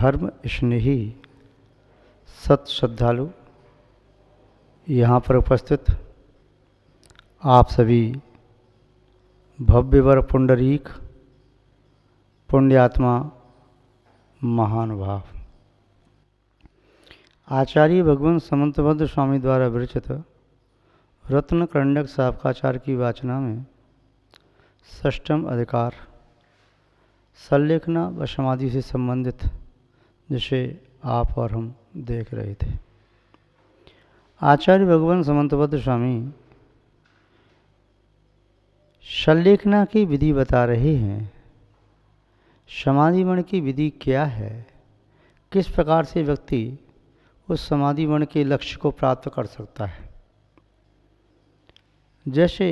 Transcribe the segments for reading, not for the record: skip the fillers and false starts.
धर्म स्नेही सत श्रद्धालु यहाँ पर उपस्थित आप सभी भव्यवर पुंडरीक पुण्यात्मा महानुभाव, आचार्य भगवान समंतभद्र स्वामी द्वारा विरचित रत्न करंडक साबकाचार की वाचना में षष्ठम अधिकार संलेखना व समाधि से संबंधित जिसे आप और हम देख रहे थे। आचार्य भगवान समंतभद्र स्वामी संलेखना की विधि बता रहे हैं। समाधि वर्ण की विधि क्या है, किस प्रकार से व्यक्ति उस समाधि वर्ण के लक्ष्य को प्राप्त कर सकता है। जैसे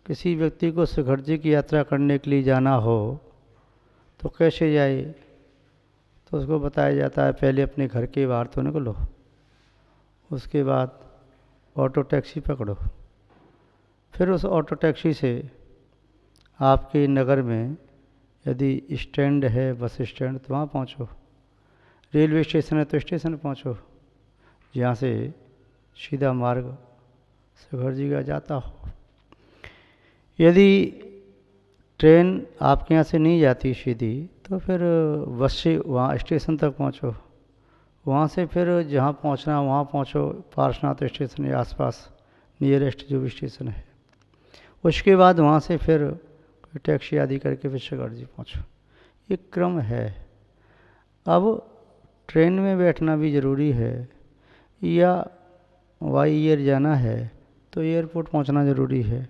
किसी व्यक्ति को शिखर जी की यात्रा करने के लिए जाना हो तो कैसे जाए, तो उसको बताया जाता है पहले अपने घर के बाहर तो निकलो, उसके बाद ऑटो टैक्सी पकड़ो, फिर उस ऑटो टैक्सी से आपके नगर में यदि स्टैंड है, बस स्टैंड, तो वहाँ पहुँचो, रेलवे स्टेशन है तो स्टेशन पहुँचो, जहाँ से सीधा मार्ग शिखर जी का जाता हो। यदि ट्रेन आपके यहाँ से नहीं जाती सीधी तो फिर बस से वहाँ स्टेशन तक पहुँचो, वहाँ से फिर जहाँ पहुँचना वहाँ पहुँचो, पार्श्वनाथ स्टेशन या आसपास नियरेस्ट जो भी स्टेशन है। उसके बाद वहाँ से फिर टैक्सी आदि करके फिर शिखर जी पहुँचो। ये क्रम है। अब ट्रेन में बैठना भी ज़रूरी है या वाई एयर जाना है तो एयरपोर्ट पहुँचना ज़रूरी है।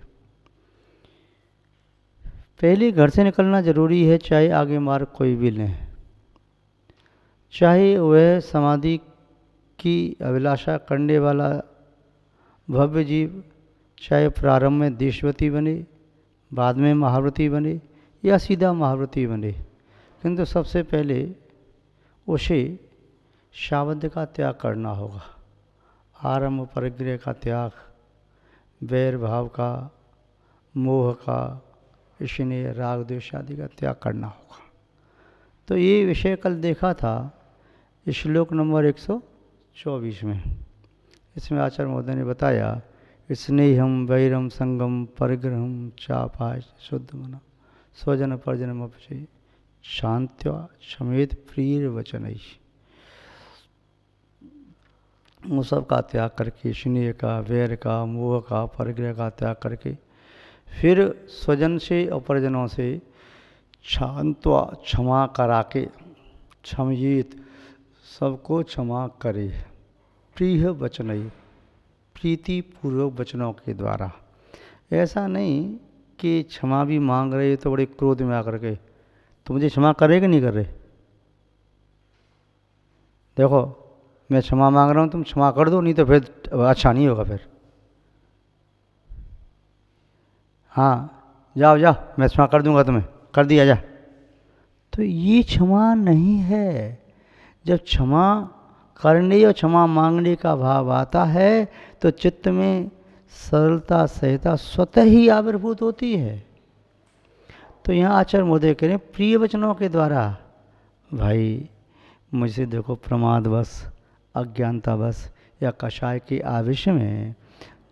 पहले घर से निकलना ज़रूरी है, चाहे आगे मार्ग कोई भी लें, चाहे वह समाधि की अभिलाषा करने वाला भव्य जीव, चाहे प्रारंभ में देशवती बने, बाद में महाव्रती बने या सीधा महाव्रती बने, किंतु सबसे पहले उसे शावध्य का त्याग करना होगा। आरंभ परिग्रह का त्याग, वैर भाव का, मोह का, स्नेह राग द्वेष आदि का त्याग करना होगा। तो ये विषय कल देखा था श्लोक नंबर 124 में। इसमें आचार्य महोदय ने बताया, स्नेहम वैरम संगम परिग्रहम चापाय शुद्ध मना स्वजन परजन अपचय शांत्या समेत प्रिय वचन। उन सब का त्याग करके, स्नेह का, वैर का, मोह का, परिग्रह का त्याग करके फिर स्वजन से और परिजनों से शांत्वा क्षमा करा के, क्षमयेत सबको क्षमा करे, प्रिय वचन प्रीति पूर्वक वचनों के द्वारा। ऐसा नहीं कि क्षमा भी मांग रहे तो बड़े क्रोध में आकर के, तो मुझे क्षमा करे कि नहीं कर रहे। देखो मैं क्षमा मांग रहा हूँ, तुम क्षमा कर दो, नहीं तो फिर अच्छा नहीं होगा। फिर हाँ जाओ जाओ मैं क्षमा कर दूंगा तुम्हें, कर दिया जा। तो ये क्षमा नहीं है। जब क्षमा करने और क्षमा मांगने का भाव आता है तो चित्त में सरलता सहजता स्वतः ही आविर्भूत होती है। तो यहाँ आचार्य महोदय कह रहे हैं प्रिय वचनों के द्वारा। भाई मुझसे देखो प्रमादवश, अज्ञानतावश या कषाय के आवेश में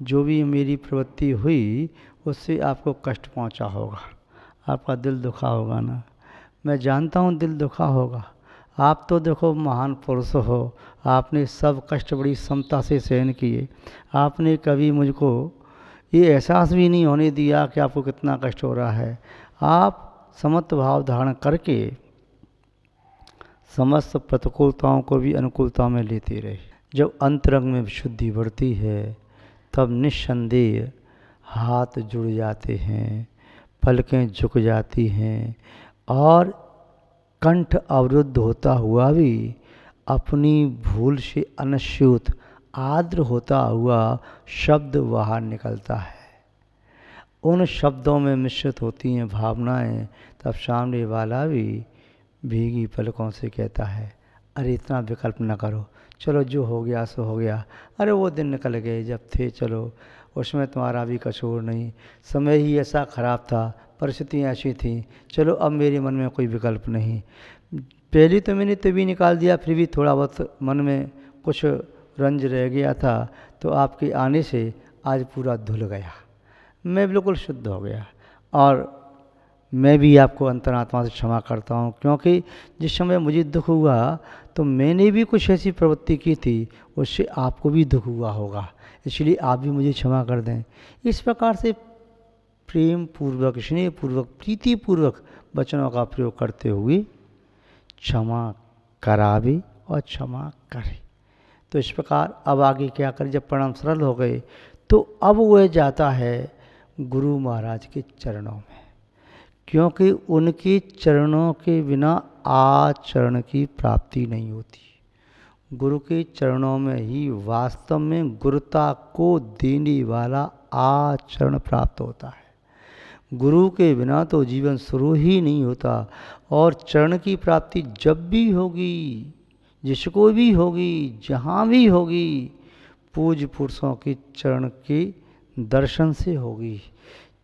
जो भी मेरी प्रवृत्ति हुई उससे आपको कष्ट पहुंचा होगा, आपका दिल दुखा होगा ना। मैं जानता हूँ दिल दुखा होगा। आप तो देखो महान पुरुष हो, आपने सब कष्ट बड़ी समता से सहन किए। आपने कभी मुझको ये एहसास भी नहीं होने दिया कि आपको कितना कष्ट हो रहा है। आप समत्व भाव धारण करके समस्त प्रतिकूलताओं को भी अनुकूलता में लेते रहे। जब अंतरंग में विशुद्धि बढ़ती है तब निस्संदेह हाथ जुड़ जाते हैं, पलकें झुक जाती हैं और कंठ अवरुद्ध होता हुआ भी अपनी भूल से अनश्यूत आर्द्र होता हुआ शब्द बाहर निकलता है। उन शब्दों में मिश्रित होती हैं भावनाएं। तब सामने वाला भी भीगी पलकों से कहता है, अरे इतना विकल्प न करो, चलो जो हो गया सो हो गया। अरे वो दिन निकल गए जब थे, चलो उसमें तुम्हारा भी कसूर नहीं, समय ही ऐसा खराब था, परिस्थितियाँ ऐसी थीं, चलो अब मेरे मन में कोई विकल्प नहीं। पहले तो मैंने तभी निकाल दिया, फिर भी थोड़ा बहुत मन में कुछ रंज रह गया था, तो आपके आने से आज पूरा धुल गया, मैं बिल्कुल शुद्ध हो गया। और मैं भी आपको अंतरात्मा से क्षमा करता हूँ, क्योंकि जिस समय मुझे दुख हुआ तो मैंने भी कुछ ऐसी प्रवृत्ति की थी, उससे आपको भी दुख हुआ होगा, इसलिए आप भी मुझे क्षमा कर दें। इस प्रकार से प्रेम पूर्वक, स्नेह पूर्वक, प्रीति पूर्वक वचनों का प्रयोग करते हुए क्षमा करावे और क्षमा करे। तो इस प्रकार अब आगे क्या करें, जब प्रणाम सरल हो गए तो अब वह जाता है गुरु महाराज के चरणों में, क्योंकि उनके चरणों के बिना आचरण की प्राप्ति नहीं होती। गुरु के चरणों में ही वास्तव में गुरुता को देने वाला आचरण प्राप्त होता है। गुरु के बिना तो जीवन शुरू ही नहीं होता, और चरण की प्राप्ति जब भी होगी, जिसको भी होगी, जहाँ भी होगी, पूज्य पुरुषों के चरण के दर्शन से होगी।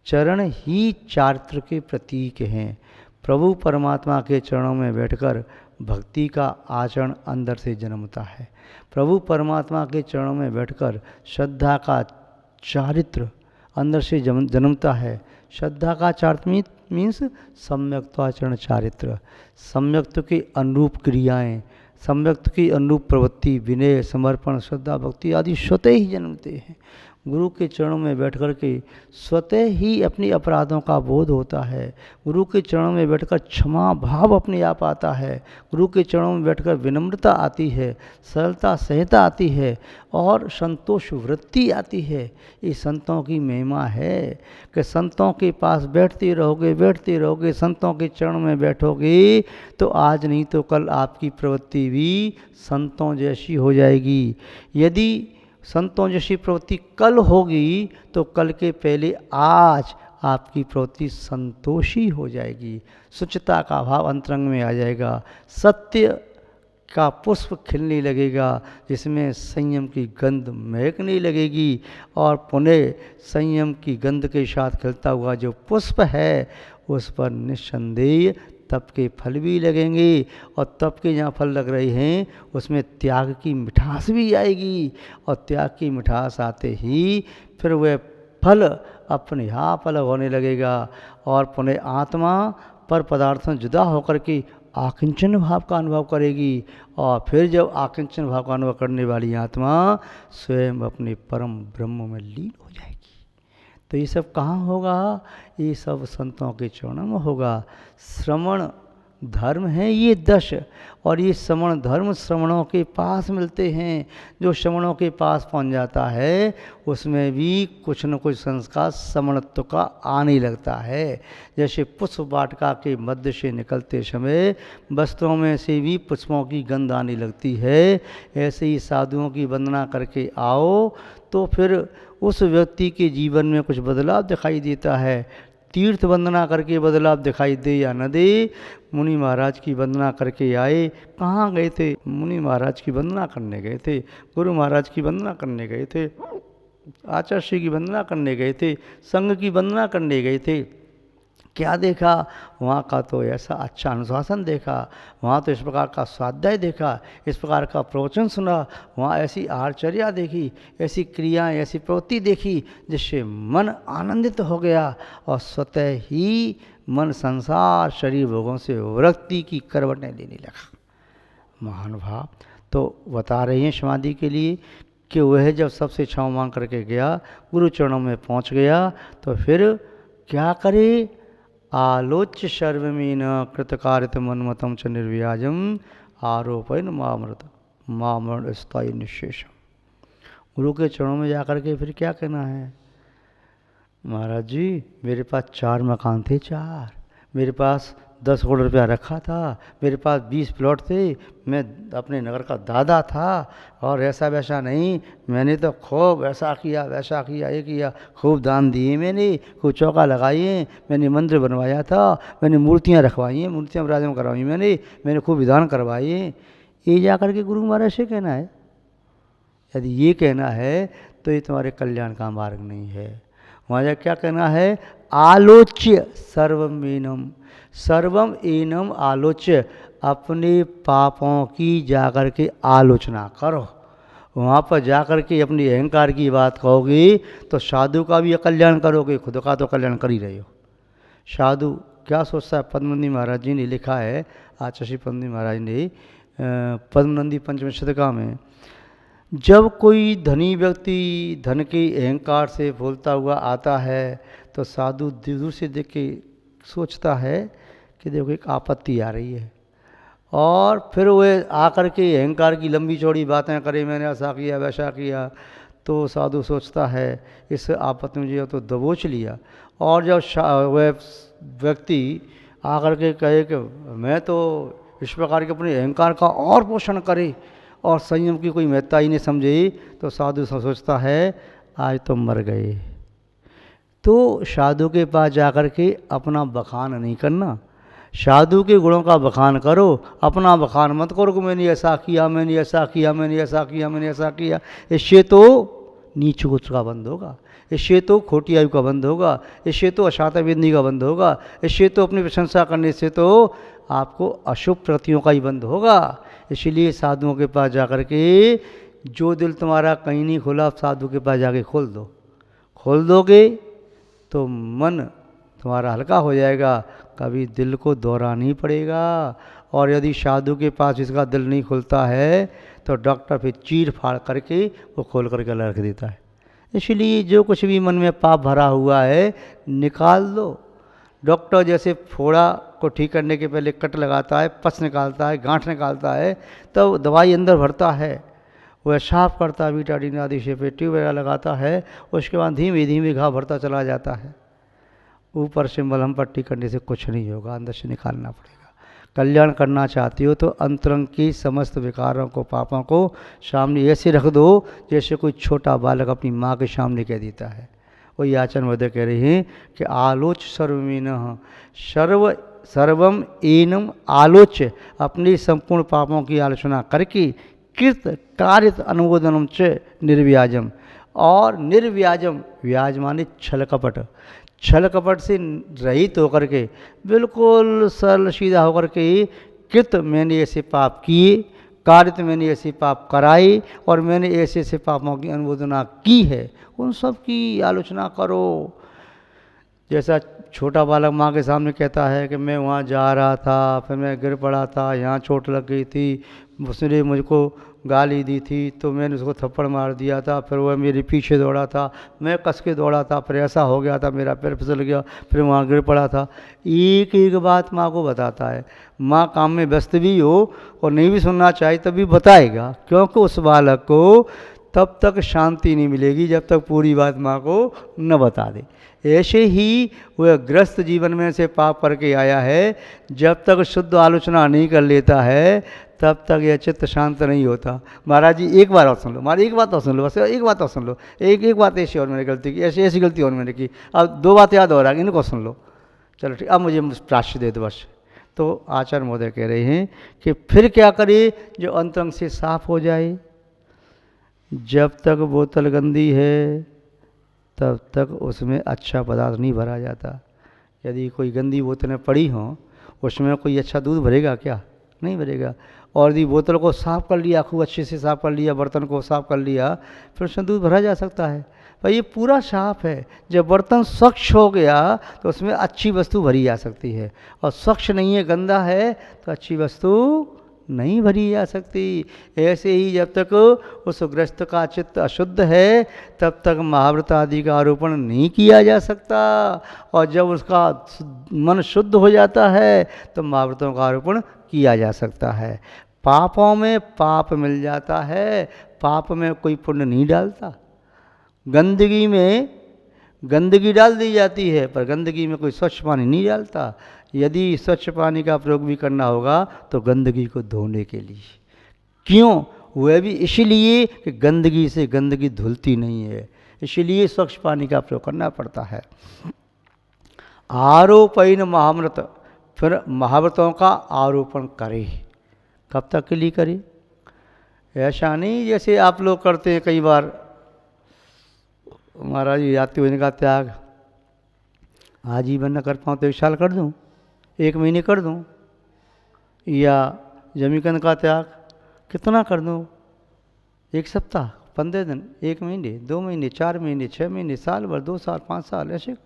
चरण ही चारित्र के प्रतीक हैं। प्रभु परमात्मा के चरणों में बैठकर भक्ति का आचरण अंदर से जन्मता है। प्रभु परमात्मा के चरणों में बैठकर श्रद्धा का चारित्र अंदर से जन्मता है। श्रद्धा का चारित्र मीन्स सम्यक्त्वाचरण चारित्र, सम्यक्त के अनुरूप क्रियाएं, सम्यक्त की अनुरूप प्रवृत्ति, विनय, समर्पण, श्रद्धा, भक्ति आदि स्वतः ही जन्मते हैं। गुरु के चरणों में बैठकर के स्वतः ही अपने अपराधों का बोध होता है। गुरु के चरणों में बैठकर क्षमा भाव अपने आप आता है। गुरु के चरणों में बैठकर विनम्रता आती है, सरलता सहजता आती है और संतोष वृत्ति आती है। ये संतों की महिमा है कि संतों के पास बैठते रहोगे, संतों के चरणों में बैठोगे तो आज नहीं तो कल आपकी प्रवृत्ति भी संतों जैसी हो जाएगी। यदि संतों जैसी प्रवृत्ति कल होगी तो कल के पहले आज आपकी प्रवृत्ति संतोषी हो जाएगी। शुचिता का भाव अंतरंग में आ जाएगा। सत्य का पुष्प खिलने लगेगा, जिसमें संयम की गंध महकने लगेगी, और पुनः संयम की गंध के साथ खिलता हुआ जो पुष्प है उस पर निस्संदेह तप के फल भी लगेंगे, और तप के जहाँ फल लग रहे हैं उसमें त्याग की मिठास भी आएगी, और त्याग की मिठास आते ही फिर वह फल अपने आप अलग होने लगेगा, और पुनः आत्मा पर पदार्थों जुदा होकर के आकिंचन भाव का अनुभव करेगी, और फिर जब आकिंचन भाव का अनुभव करने वाली आत्मा स्वयं अपने परम ब्रह्म में लीन हो जाएगी। तो ये सब कहाँ होगा? ये सब संतों के चरणों में होगा। श्रवण धर्म है ये 10, और ये श्रवण धर्म श्रवणों के पास मिलते हैं। जो श्रवणों के पास पहुंच जाता है उसमें भी कुछ न कुछ संस्कार श्रवणत्व का आने लगता है। जैसे पुष्प वाटिका के मध्य से निकलते समय वस्त्रों में से भी पुष्पों की गंध आने लगती है, ऐसे ही साधुओं की वंदना करके आओ तो फिर उस व्यक्ति के जीवन में कुछ बदलाव दिखाई देता है। तीर्थ वंदना करके बदलाव दिखाई दे या न दे, मुनि महाराज की वंदना करके आए। कहाँ गए थे? मुनि महाराज की वंदना करने गए थे, गुरु महाराज की वंदना करने गए थे, आचार्य की वंदना करने गए थे, संघ की वंदना करने गए थे। क्या देखा? वहाँ का तो ऐसा अच्छा अनुशासन देखा, वहाँ तो इस प्रकार का स्वाध्याय देखा, इस प्रकार का प्रवचन सुना, वहाँ ऐसी आहारचर्या देखी, ऐसी क्रियाएं, ऐसी प्रवृत्ति देखी जिससे मन आनंदित हो गया, और स्वतः ही मन संसार शरीर भोगों से विरक्ति की करवटें लेने लगा। महान भाव तो बता रही हैं समाधि के लिए कि वह जब सबसे क्षमा मांग करके गया, गुरु चरणों में पहुँच गया, तो फिर क्या करे? आलोच्य सर्वमीन कृतकारित मनमतम च निर्व्याजम आरोपन मामृत स्थायी निशेषम। गुरु के चरणों में जाकर के फिर क्या कहना है? महाराज जी, मेरे पास 4 मकान थे, 4, मेरे पास 10 करोड़ रुपया रखा था, मेरे पास 20 प्लॉट थे, मैं अपने नगर का दादा था, और ऐसा वैसा नहीं, मैंने तो खूब ऐसा किया वैसा किया, ये किया, खूब दान दिए, मैंने खूब चौका लगाए, मैंने मंदिर बनवाया था, मैंने मूर्तियाँ रखवाई हैं, मूर्तियाँ विराजमान करवाई मैंने खूब विधान करवाए। ये जा कर के गुरु महाराज से कहना है? यदि ये कहना है तो ये तुम्हारे कल्याण का मार्ग नहीं है। वहाँ जा क्या कहना है? आलोच्य सर्वमीनम, सर्वम एनम आलोच्य, अपने पापों की जाकर के आलोचना करो। वहाँ पर जाकर के अपनी अहंकार की बात कहोगे तो साधु का भी कल्याण करोगे, खुद का तो कल्याण कर ही रहे हो। साधु क्या सोचता है, पद्मनंदी महाराज जी ने लिखा है, आचार्य पद्मनंदी महाराज ने पद्मनंदी पंचम शतका में, जब कोई धनी व्यक्ति धन के अहंकार से बोलता हुआ आता है तो साधु दूर से देख के सोचता है कि देखो एक आपत्ति आ रही है, और फिर वह आकर के अहंकार की लंबी चौड़ी बातें करे, मैंने ऐसा किया वैसा किया, तो साधु सोचता है इस आपत्ति में जो तो दबोच लिया। और जब वह व्यक्ति आकर के कहे कि मैं तो इस प्रकार के अपने अहंकार का और पोषण करे और संयम की कोई महत्ता ही नहीं समझे, तो साधु सोचता है आज तो मर गए। तो साधु के पास जाकर के अपना बखान नहीं करना, साधु के गुणों का बखान करो, अपना बखान मत करो कि मैंने ऐसा किया, मैंने ऐसा किया, मैंने ऐसा किया, मैंने ऐसा किया। इससे तो नीच कुछ का बंद होगा, इससे तो खोटी आयु का बंद होगा, इससे तो अशांत बिंदी का बंद होगा, इससे तो अपनी प्रशंसा करने से तो आपको अशुभ प्रतियों का ही बंद होगा। इसलिए साधुओं के पास जाकर के जो दिल तुम्हारा कहीं नहीं खुला, साधु के पास जाके खोल दो। खोल दोगे तो मन तुम्हारा हल्का हो जाएगा, कभी दिल को दौरा नहीं पड़ेगा। और यदि साधु के पास इसका दिल नहीं खुलता है तो डॉक्टर फिर चीर फाड़ करके वो खोल करके रख देता है। इसलिए जो कुछ भी मन में पाप भरा हुआ है निकाल दो। डॉक्टर जैसे फोड़ा को ठीक करने के पहले कट लगाता है, पस निकालता है, गांठ निकालता है, तब दवाई अंदर भरता है, वह साफ करता है, बीटाडीन आदि से पे ट्यूब वगैरह लगाता है, उसके बाद धीमे धीमे घाव भरता चला जाता है। ऊपर से मलहम पट्टी करने से कुछ नहीं होगा, अंदर से निकालना पड़ेगा। कल्याण करना चाहती हो तो अंतरंग की समस्त विकारों को, पापों को सामने ऐसे रख दो जैसे कोई छोटा बालक अपनी माँ के सामने कह देता है। वही आचार्य महोदय कह रहे हैं कि आलोच सर्वमीन सर्वम एनम आलोच्य, अपने संपूर्ण पापों की आलोचना करके कृत कारित अनुमोदनम च निर्व्याजम, और निर्व्याजम, व्याज माने छल कपट, छल कपट से रहित होकर के बिल्कुल सरल सीधा होकर के कृत मैंने ऐसे पाप किए, कारित मैंने ऐसे पाप कराए, और मैंने ऐसे ऐसे पापों की अनुमोदना की है, उन सब की आलोचना करो। जैसा छोटा बालक माँ के सामने कहता है कि मैं वहाँ जा रहा था, फिर मैं गिर पड़ा था, यहाँ चोट लग गई थी, उसने मुझको गाली दी थी तो मैंने उसको थप्पड़ मार दिया था, फिर वह मेरे पीछे दौड़ा था, मैं कस के दौड़ा था, फिर ऐसा हो गया था, मेरा पैर फिसल गया, फिर वहाँ गिर पड़ा था। एक एक बात माँ को बताता है। माँ काम में व्यस्त भी हो और नहीं भी सुनना चाहिए तभी बताएगा, क्योंकि उस बालक को तब तक शांति नहीं मिलेगी जब तक पूरी बात माँ को न बता दे। ऐसे ही वह ग्रस्त जीवन में से पाप करके आया है, जब तक शुद्ध आलोचना नहीं कर लेता है तब तक यह चित्त शांत नहीं होता। महाराज जी एक बार और सुन लो, महाराज एक बात और सुन लो, बस एक बात और सुन लो, एक बात ऐसी और मैंने गलती की, ऐसी गलती और मैंने की, अब दो बातें याद हो रहा है, इनको सुन लो, चलो ठीक, अब मुझे प्राश्चित दे दो बस। तो आचार्य महोदय कह रहे हैं कि फिर क्या करे, जो अंतरंग से साफ हो जाए। जब तक बोतल गंदी है तब तक उसमें अच्छा पदार्थ नहीं भरा जाता। यदि कोई गंदी बोतलें पड़ी हों उसमें कोई अच्छा दूध भरेगा क्या? नहीं भरेगा। और यदि बोतल को साफ़ कर लिया, खूब अच्छे से साफ़ कर लिया, बर्तन को साफ़ कर लिया, फिर उसमें दूध भरा जा सकता है। पर ये पूरा साफ है। जब बर्तन स्वच्छ हो गया तो उसमें अच्छी वस्तु भरी जा सकती है, और स्वच्छ नहीं है, गंदा है, तो अच्छी वस्तु नहीं भरी जा सकती। ऐसे ही जब तक उस ग्रस्त का चित्त अशुद्ध है तब तक महाव्रत आदि का आरोपण नहीं किया जा सकता, और जब उसका मन शुद्ध हो जाता है तो महाव्रतों का आरोपण किया जा सकता है। पापों में पाप मिल जाता है, पाप में कोई पुण्य नहीं डालता। गंदगी में गंदगी डाल दी जाती है, पर गंदगी में कोई स्वच्छ पानी नहीं डालता। यदि स्वच्छ पानी का प्रयोग भी करना होगा तो गंदगी को धोने के लिए। क्यों? वह भी इसलिए कि गंदगी से गंदगी धुलती नहीं है, इसलिए स्वच्छ पानी का प्रयोग करना पड़ता है। आरोपण महाव्रत, फिर महाव्रतों का आरोपण करे। कब तक के लिए करे? ऐसा नहीं जैसे आप लोग करते हैं कई बार, महाराज यात्री होने का त्याग आजीवन न कर पाऊँ तो 1 साल कर दूँ, 1 महीने कर दूं, या जमीकंद का त्याग कितना कर दूं? 1 सप्ताह, 15 दिन, 1 महीने, 2 महीने, 4 महीने, 6 महीने, साल भर, 2 साल, 5 साल, ऐसे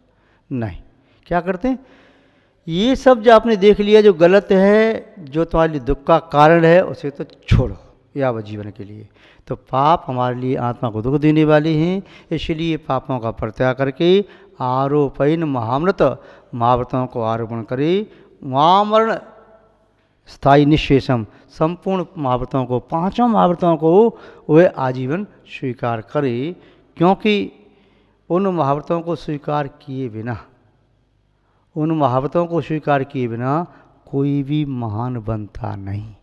नहीं। क्या करते हैं? ये सब जो आपने देख लिया जो गलत है, जो तुम्हारे लिए दुख का कारण है, उसे तो छोड़ो यावत जीवन के लिए। तो पाप हमारे लिए आत्मा को दुख देने वाले हैं, इसलिए पापों का परित्याग करके आरोपहीन महामृत महाव्रतों को आरोपण करे, महामरण स्थायी निशेषम संपूर्ण महाव्रतों को, 5 महाव्रतों को वह आजीवन स्वीकार करे, क्योंकि उन महाव्रतों को स्वीकार किए बिना, उन महाव्रतों को स्वीकार किए बिना कोई भी महान बनता नहीं।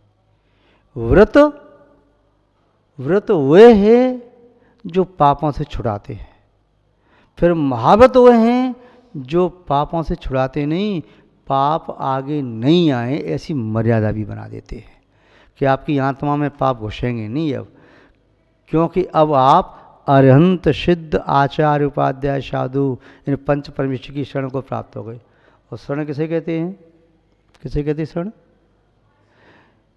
व्रत वे हैं जो पापों से छुड़ाते हैं, फिर महाव्रत वे हैं जो पापों से छुड़ाते नहीं, पाप आगे नहीं आए ऐसी मर्यादा भी बना देते हैं कि आपकी आत्मा में पाप घुसेंगे नहीं अब, क्योंकि अब आप अरहंत सिद्ध आचार्य उपाध्याय साधु इन 5 परमेश्वर की शरण को प्राप्त हो गए। और शरण किसे कहते हैं? किसे कहते हैं शरण?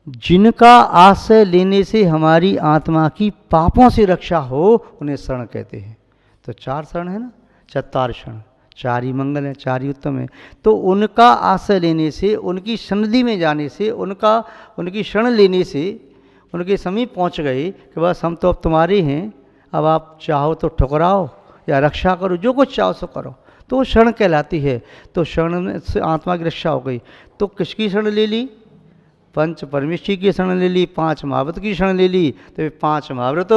जिनका आश्रय लेने से हमारी आत्मा की पापों से रक्षा हो, उन्हें शरण कहते हैं। तो 4 शरण है ना, 4 शरण, 4 ही मंगल है, 4 ही उत्तम है। तो उनका आश्रय लेने से, उनकी सन्निधि में जाने से, उनकी शरण लेने से, उनके समीप पहुंच गए कि बस हम तो अब तुम्हारे हैं, अब आप चाहो तो ठुकराओ या रक्षा करो, जो कुछ चाहो सो करो, तो वो शरण कहलाती है। तो शरण में से आत्मा की रक्षा हो गई। तो किसकी शरण ले ली? 5 परमेश्वर की शरण ले ली, 5 महाव्रत की शरण ले ली। तो 5 महाव्रत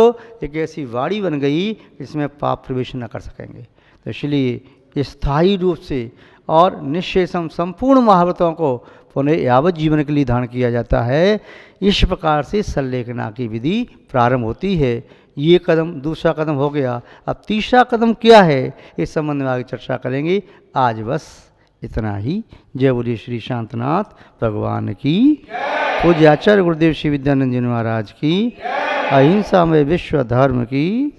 एक ऐसी वाड़ी बन गई जिसमें पाप प्रवेश न कर सकेंगे। तो इसलिए स्थायी रूप से और निश्शेषम संपूर्ण महाव्रतों को पुनः यावत जीवन के लिए धारण किया जाता है। इस प्रकार से संलेखना की विधि प्रारंभ होती है। ये कदम, दूसरा कदम हो गया। अब तीसरा कदम क्या है, इस संबंध में आगे चर्चा करेंगे। आज बस इतना ही। जय बोलिए श्री शांतनाथ भगवान की, पूज्य आचार्य गुरुदेव श्री विद्यानंद जी महाराज की, अहिंसा में विश्व धर्म की।